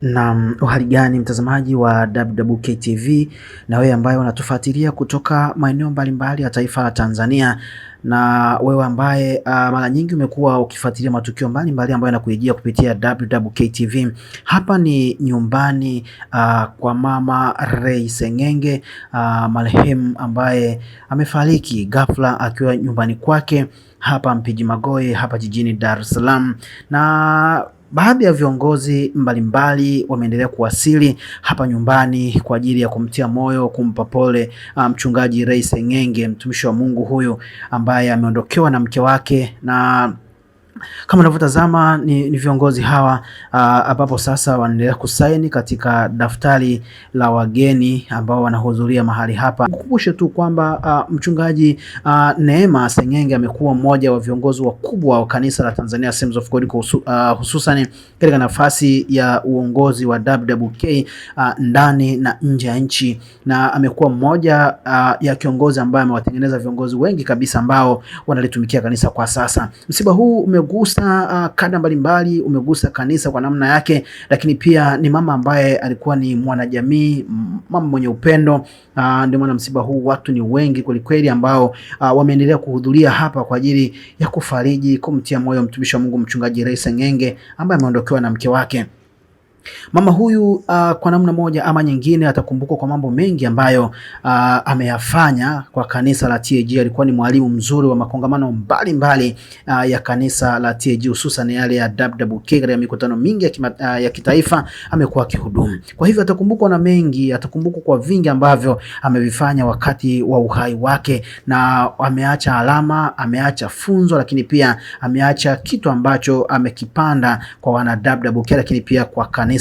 Na uhali gani mtazamaji wa WWK TV na wewe ambaye unatufuatilia kutoka maeneo mbalimbali ya taifa la Tanzania, na wewe ambaye mara nyingi umekuwa ukifuatilia matukio mbalimbali ambayo yanakujia kupitia WWK TV. Hapa ni nyumbani kwa Mama Ray Seng'enge, marehemu ambaye amefariki ghafla akiwa nyumbani kwake hapa Mpiji Magoe hapa jijini Dar es Salaam, na baadhi ya viongozi mbalimbali wameendelea kuwasili hapa nyumbani kwa ajili ya kumtia moyo, kumpa pole mchungaji Ray Seng'enge, mtumishi wa Mungu huyu ambaye ameondokewa na mke wake. Na kama unavyotazama ni viongozi hawa ambapo sasa wanaendelea kusaini katika daftari la wageni ambao wanahudhuria mahali hapa. Kukumbushe tu kwamba mchungaji Neema Seng'enge amekuwa mmoja wa viongozi wakubwa wa kanisa la Tanzania Assemblies of God, hususan katika nafasi ya uongozi wa WWK ndani na nje ya nchi, na amekuwa mmoja ya kiongozi ambaye amewatengeneza viongozi wengi kabisa ambao wanalitumikia kanisa kwa sasa. Msiba huu umegusa kada mbalimbali, umegusa kanisa kwa namna yake, lakini pia ni mama ambaye alikuwa ni mwanajamii, mama mwenye upendo. Ndio maana msiba huu watu ni wengi kweli ambao wameendelea kuhudhuria hapa kwa ajili ya kufariji, kumtia moyo mtumishi wa Mungu mchungaji Ray Seng'enge ambaye ameondokewa na mke wake. Mama huyu kwa namna moja ama nyingine atakumbukwa kwa mambo mengi ambayo ameyafanya kwa kanisa la TAG. Alikuwa ni mwalimu mzuri wa makongamano mbalimbali ya kanisa la TAG, hususan yale ya WWK. Katika mikutano mingi ya kitaifa amekuwa akihudumu. Kwa hivyo atakumbukwa na mengi, atakumbukwa kwa vingi ambavyo amevifanya wakati wa uhai wake, na ameacha alama, ameacha funzo, lakini pia ameacha kitu ambacho amekipanda kwa wana WWK, lakini pia kwa kanisa.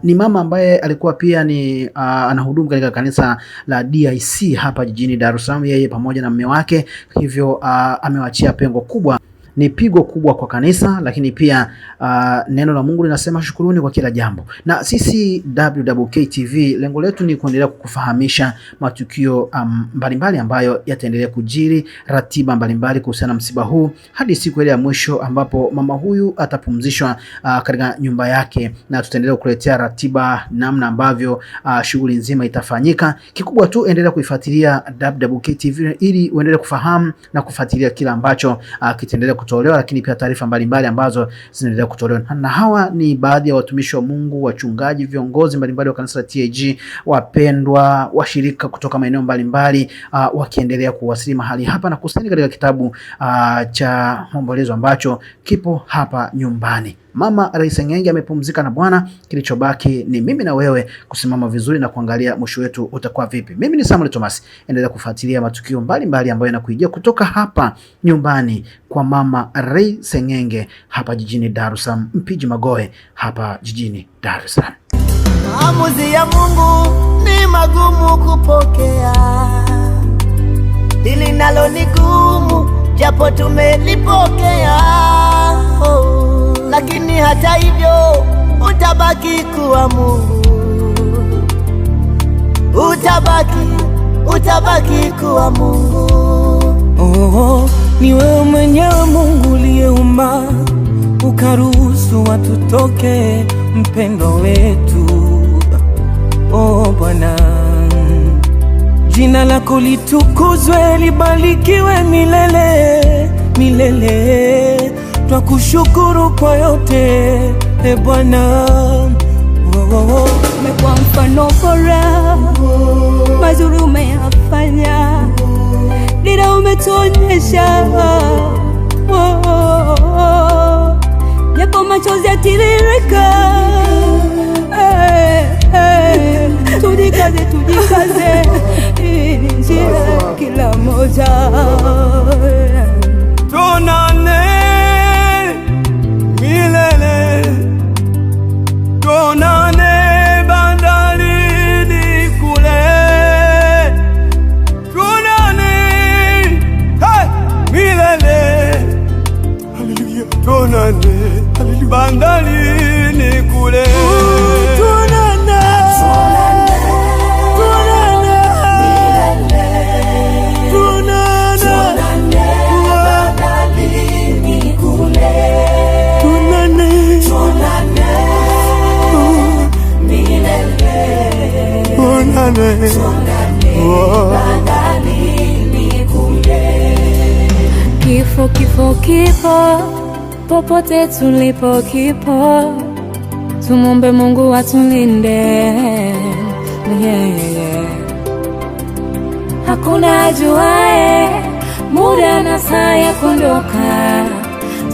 Ni mama ambaye alikuwa pia ni anahudumu katika kanisa la DIC hapa jijini Dar es Salaam, yeye pamoja na mume wake. Hivyo amewachia pengo kubwa, ni pigo kubwa kwa kanisa, lakini pia neno la Mungu linasema shukuruni kwa kila jambo. Na sisi WWK TV lengo letu ni kuendelea kukufahamisha matukio mbalimbali ambayo yataendelea kujiri, ratiba mbalimbali kuhusiana na msiba huu hadi siku ile ya mwisho ambapo mama huyu atapumzishwa katika nyumba yake, na tutaendelea kukuletea ratiba namna ambavyo shughuli nzima itafanyika. Kikubwa tu endelea kuifuatilia WWK TV ili uendelee kufahamu na kufuatilia kila ambacho kitaendelea kutolewa, lakini pia taarifa mbalimbali ambazo zinaendelea kutolewa. Na hawa ni baadhi ya watumishi wa Mungu, wachungaji, viongozi mbalimbali wa kanisa la TAG, wapendwa, washirika kutoka maeneo mbalimbali wakiendelea kuwasili mahali hapa na kusaini katika kitabu cha maombolezo ambacho kipo hapa nyumbani. Mama Ray Seng'enge amepumzika na Bwana. Kilichobaki ni mimi na wewe kusimama vizuri na kuangalia mwisho wetu utakuwa vipi. Mimi ni Samuel Thomas, endelea kufuatilia matukio mbalimbali ambayo yanakujia kutoka hapa nyumbani kwa Mama Ray Seng'enge hapa jijini Dar es Salaam, Mpiji Magoe hapa jijini Dar es Salaam. Maamuzi ya Mungu ni magumu kupokea, hili nalo ni gumu japo tumelipokea. Lakini hata hivyo utabaki kuwa Mungu, utabaki kuwa Mungu. Ni wewe mwenyewe Mungu uliyeumba ukaruhusu watu toke, mpendo wetu. Bwana, jina lako litukuzwe, libarikiwe milele milele. Twakushukuru kwa yote Bwana. Umekuwa mfano bora, mazuri umeyafanya, dira umetuonyesha, yapo machozi yatiririka. Tujikaze, hii ni njia kila moja. Tuonane milele, tuonane bandarini kule, tuonane milele, haleluya, tuonane bandarini kule. tuonane, bandarini kule. Kifo, kifo, kifo, popote tulipo kipo, tumombe Mungu atulinde, yeah. Hakuna ajuae muda na saa ya kuondoka,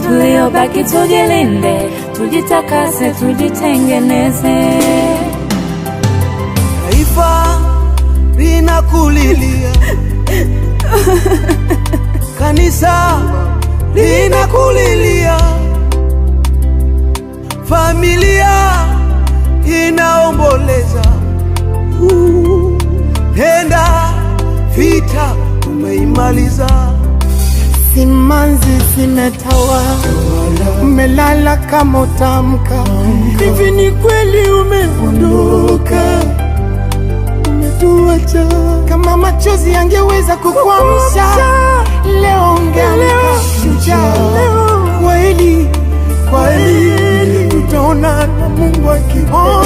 tuliobaki tujilinde, tujitakase, tujitengeneze. taifa linakulilia, kanisa linakulilia, familia inaomboleza. Nenda, vita umeimaliza. Simanzi zimetawa, umelala kama utamka. Hivi ni kweli umeondoka, umetuacha. Kama machozi yangeweza kukuamsha, leo ungeamka shujaa. Kweli, kweli, tutaona na Mungu akiona.